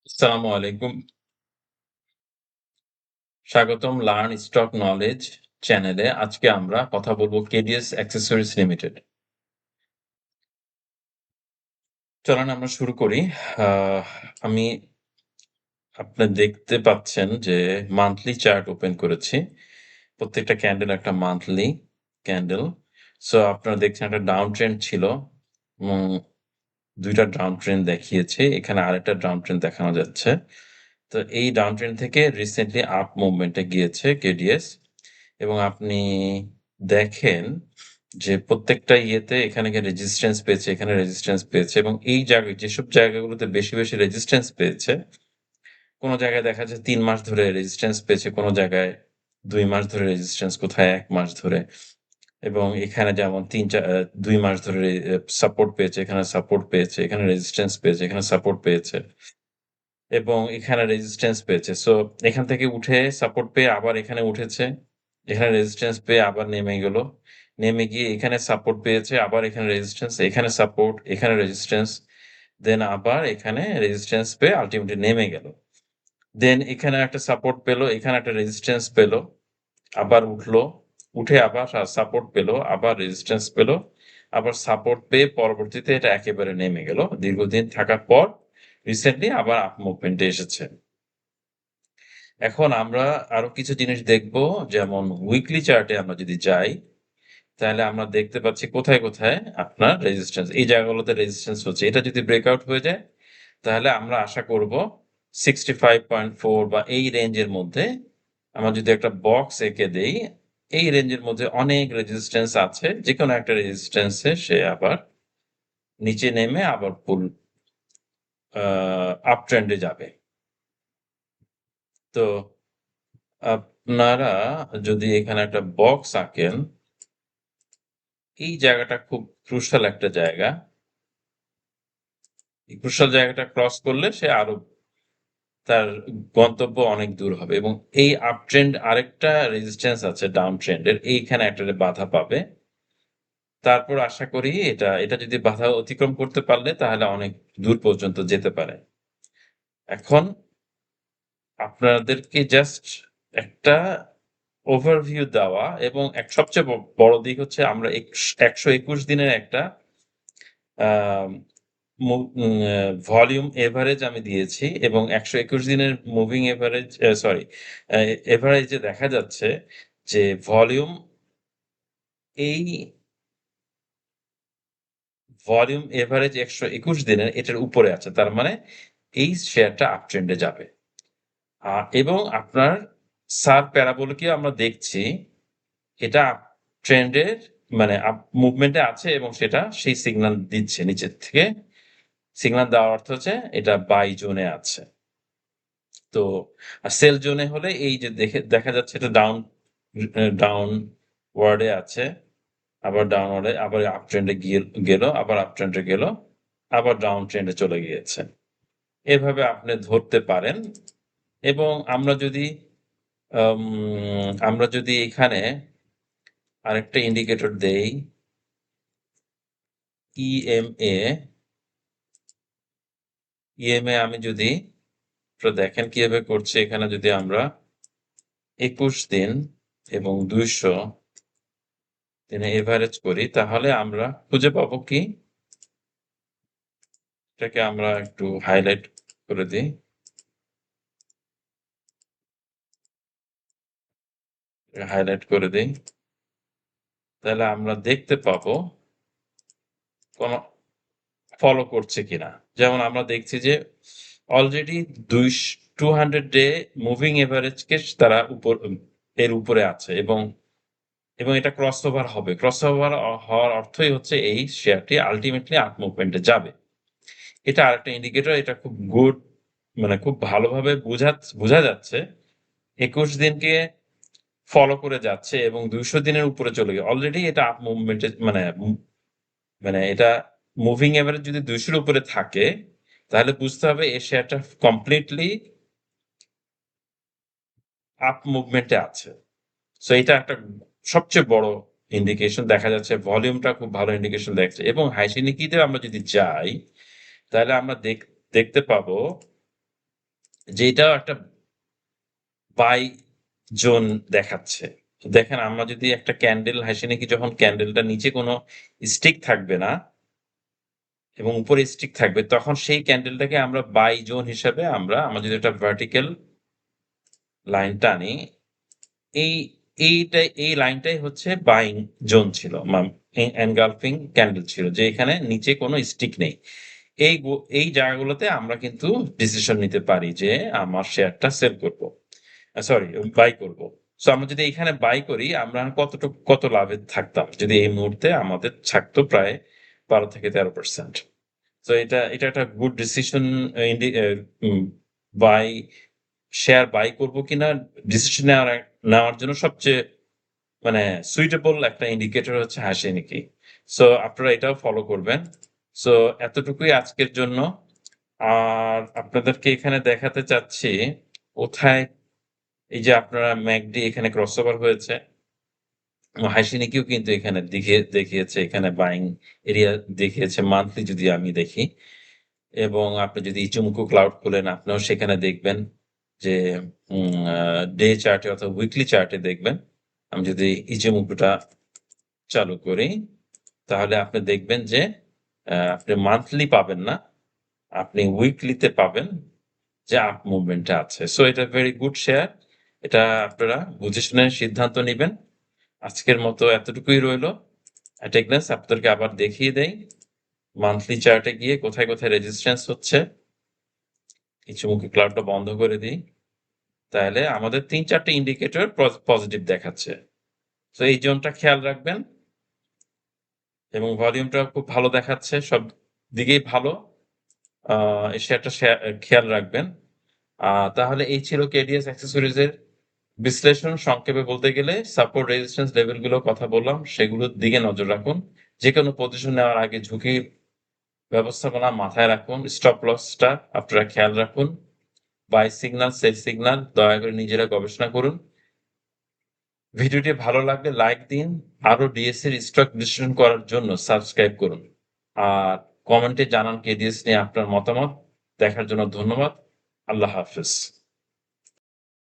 আসসালামু আলাইকুম। স্বাগতম লার্ন স্টক নলেজ চ্যানেলে। আজকে আমরা কথা বলব কেডিএস অ্যাক্সেসরিজ লিমিটেড। চলেন আমরা শুরু করি। আহ আমি আপনারা দেখতে পাচ্ছেন যে মান্থলি চার্ট ওপেন করেছি। প্রত্যেকটা ক্যান্ডেল একটা মান্থলি ক্যান্ডেল। সো আপনারা দেখছেন একটা ডাউন ট্রেন্ড ছিল এবং ২ টা ডাউন ট্রেন্ড দেখিয়েছে। এখানে আরেকটা ডাউন ট্রেন্ড দেখানো যাচ্ছে। তো এই ডাউন ট্রেন্ড থেকে রিসেন্টলি আপ মুভমেন্ট এ গিয়েছে কেডিএস এবং আপনি দেখেন যে প্রত্যেকটা ইয়েতে এখানে রেজিস্ট্যান্স পেয়েছে, এখানে রেজিস্ট্যান্স পেয়েছে এবং এই যেসব জায়গাগুলোতে বেশি রেজিস্ট্যান্স পেয়েছে, কোন জায়গায় দেখা যায় ৩ মাস ধরে রেজিস্ট্যান্স পেয়েছে, কোন জায়গায় ২ মাস ধরে রেজিস্ট্যান্স, কোথায় ১ মাস ধরে এবং এখানে যেমন ২ মাস ধরে সাপোর্ট পেয়েছে, এখানে সাপোর্ট পেয়েছে, এখানে রেজিস্ট্যান্স পেয়েছে, এখানে সাপোর্ট পেয়েছে এবং এখানে রেজিস্ট্যান্স পেয়েছে। সো এখান থেকে উঠে সাপোর্ট পেয়ে আবার এখানে উঠেছে। এখানে রেজিস্ট্যান্স পেয়ে আবার নেমে গেল। নেমে গিয়ে এখানে সাপোর্ট পেয়েছে, আবার এখানে রেজিস্ট্যান্স, এখানে সাপোর্ট, এখানে রেজিস্ট্যান্স, দেন আবার এখানে রেজিস্ট্যান্স পেয়ে আল্টিমেটলি নেমে গেল। দেন এখানে একটা সাপোর্ট পেল, এখানে একটা রেজিস্ট্যান্স পেল, আবার উঠলো, উঠে আবার সাপোর্ট পেল, আবার রেজিস্ট্যান্স পেল, আবার সাপোর্ট পেয়ে পরবর্তীতে এটা একেবারে নেমে গেল। দীর্ঘদিন থাকার পর রিসেন্টলি আবার আপ মুভমেন্ট এ এসেছে। এখন আমরা আরো কিছু জিনিস দেখব, যেমন উইকলি চার্টে আমরা যদি যাই, তাহলে আমরা দেখতে পাচ্ছি কোথায় আপনার রেজিস্ট্যান্স, এই জায়গাগুলোতে রেজিস্ট্যান্স হচ্ছে। এটা যদি ব্রেকআউট হয়ে যায়, তাহলে আমরা আশা করব 65.4 বা এই রেঞ্জের মধ্যে আমরা যদি একটা বক্স এঁকে দেই, এই রেঞ্জের মধ্যে অনেক রেজিস্ট্যান্স আছে। যেকোনো একটা রেজিস্ট্যান্সে সে আবার নিচে নেমে আবার ফুল আ আপ ট্রেন্ড এ যাবে। তো আপনারা যদি এখানে একটা বক্স আঁকেন, এই জায়গাটা খুব ক্রুশাল একটা জায়গা। এই ক্রুশাল জায়গাটা ক্রস করলে সে আরো তার গন্তব্য অনেক দূর হবে এবং এই আপ ট্রেন্ড আরেকটা রেজিস্ট্যান্স আছে ডাউন ট্রেন্ড এর, এইখানে একটা বাধা পাবে। তারপর আশা করি এটা যদি বাধা অতিক্রম করতে পারলে তাহলে অনেক দূর পর্যন্ত যেতে পারে। এখন আপনাদেরকে জাস্ট একটা ওভারভিউ দেওয়া এবং সবচেয়ে বড় দিক হচ্ছে আমরা ১২১ দিনের একটা আম মু উম আ ভলিউম এভারেজ আমি দিয়েছি এবং ১২১ দিনের মুভিং এভারেজ সরি এভারেজে দেখা যাচ্ছে যে এই ভলিউম এভারেজ ১২১ দিনের এটার উপরে আছে। তার মানে এই শেয়ারটা আপ ট্রেন্ড এ যাবে। এবং আপনার সাব প্যারাবোলিকও আমরা দেখছি, এটা আপ ট্রেন্ড এর মানে আপ মুভমেন্ট এ আছে এবং সেটা সেই সিগন্যাল দিচ্ছে নিচের থেকে। সিগন্যাল দেওয়ার অর্থ হচ্ছে এটা বাই জোনে আছে। তো সেল জোনে হলে এই যে দেখা যাচ্ছে এটা ডাউন ওয়ার্ড এ আছে। আবার ডাউনওয়ার্ড এ আবার আপ ট্রেন্ড এ গেল, আবার আপ ট্রেন্ড এ গেল, আবার ডাউন ট্রেন্ড এ চলে গিয়েছে। এভাবে আপনি ধরতে পারেন এবং আমরা যদি এখানে আরেকটা ইন্ডিকেটর দেই, ইএমএ, ইএমএ আমি যদি দেখেন কিভাবে করছে, এখানে যদি আমরা ২১ দিন এবং ২০০ দিনে এভারেজ করি, তাহলে আমরা খুঁজে পাবো কি, এটাকে আমরা একটু হাইলাইট করে দিই। হাইলাইট করে দিই। তাহলে আমরা দেখতে পাবো কোন ফলো করছে কিনা। যেমন আমরা দেখছি যে অলরেডি 200 ডে মুভিং এভারেজ কে তারা এর উপরে আছে এবং এটা ক্রসওভার হবে। ক্রসওভার হওয়ার অর্থই হচ্ছে এই শেয়ারটি আল্টিমেটলি আপ মুভমেন্ট এ যাবে। এটা আরেকটা ইন্ডিকেটর। এটা খুব গুড, মানে খুব ভালোভাবে বোঝা যাচ্ছে ২১ দিনকে ফলো করে যাচ্ছে এবং ২০০ দিনের উপরে চলে গেছে। অলরেডি এটা আপ মুভমেন্ট এ মানে এটা মুভিং এভারেজ যদি ২০০ র উপরে থাকে, তাহলে বুঝতে হবে এই শেয়ারটা কমপ্লিটলি আপ মুভমেন্ট এ আছে। সো এটা একটা সবচেয়ে বড় ইন্ডিকেশন। দেখা যাচ্ছে ভলিউমটা খুব ভালো ইন্ডিকেশন দেখছে এবং হাইসিনিকিতে আমরা যদি যাই, তাহলে আমরা দেখতে পাবো যে এটাও একটা বাই জোন দেখাচ্ছে। দেখেন আমরা যদি একটা ক্যান্ডেল হাসিনাকি যখন ক্যান্ডেলটার নিচে কোনো স্টিক থাকবে না এবং উপরে স্টিক থাকবে তখন সেই ক্যান্ডেলটাকে আমরা বাই জোন হিসাবে আমরা যদি একটা ভার্টিক্যাল লাইন টানি, এই এই লাইনটাই হচ্ছে বাইং জোন ছিল। এনগালফিং ক্যান্ডেল ছিল যে এখানে নিচে কোনো স্টিক নেই। এই জায়গাগুলোতে আমরা কিন্তু ডিসিশন নিতে পারি যে আমার শেয়ারটা সেল করব। সরি, বাই করব। সো আমরা যদি এখানে বাই করি আমরা কত লাভে থাকতাম যদি এই মুহূর্তে আমাদের থাকতো প্রায় 12-13%। তো এটা একটা good decision. Buy share buy করব কিনা ডিসিশন নেওয়ার জন্য সবচেয়ে মানে সুইটেবল একটা ইন্ডিকেটর হচ্ছে হাসিনিকি। সো আপনারা এটাও ফলো করবেন। সো এতটুকুই আজকের জন্য। আর আপনাদেরকে এখানে দেখাতে চাচ্ছি কোথায় এই যে আপনারা ম্যাকডি এখানে ক্রসওভার হয়েছে। হাসিনিকিও কিন্তু এখানে দেখিয়েছে, এখানে বাইং এরিয়া দেখিয়েছে মান্থলি যদি আমি দেখি। এবং আপনি যদি ইচিমোকু ক্লাউড খোলেন আপনিও সেখানে দেখবেন যে ডে চার্টে অথবা উইকলি চার্টে দেখবেন। আমি যদি ইচিমোকুটা চালু করি তাহলে আপনি দেখবেন যে আপনি মান্থলি পাবেন না, আপনি উইকলিতে পাবেন যে আপ মুভমেন্টে আছে। সো এটা ভেরি গুড শেয়ার। এটা আপনারা বুঝে শুনে সিদ্ধান্ত নিবেন। আজকের মতো এতটুকুই রইলো। টেকনাস আপনাদেরকে আবার দেখিয়ে দেই মান্থলি চার্টে গিয়ে কোথায় রেজিস্ট্যান্স হচ্ছে। ইচিমোকু ক্লাউডটা বন্ধ করে দিই। তাহলে আমাদের ৩-৪ টে ইন্ডিকেটর পজিটিভ দেখাচ্ছে। তো এই জোনটা খেয়াল রাখবেন এবং ভলিউমটাও খুব ভালো দেখাচ্ছে। সব দিকেই ভালো। এই শেয়ারটা খেয়াল রাখবেন। তাহলে এই ছিল কেডিএস অ্যাক্সেসরিজ এর বিশ্লেষণ। সংক্ষেপে বলতে গেলে সাপোর্ট রেজিস্ট্যান্স লেভেলগুলোর কথা বললাম, সেগুলোর দিকে নজর রাখুন। যেকোনো পজিশন নেওয়ার আগে ঝুঁকির ব্যবস্থাপনা মাথায় রাখুন। স্টপ লসটা আপনারা খেয়াল রাখুন। বাই সিগন্যাল, সেল সিগন্যাল দয়া করে নিজেরা গবেষণা করুন। ভিডিওটি ভালো লাগলে লাইক দিন। আরো ডিএস এর স্টক বিশ্লেষণ করার জন্য সাবস্ক্রাইব করুন। আর কমেন্টে জানান কেডিএস নিয়ে আপনার মতামত। দেখার জন্য ধন্যবাদ। আল্লাহ হাফেজ।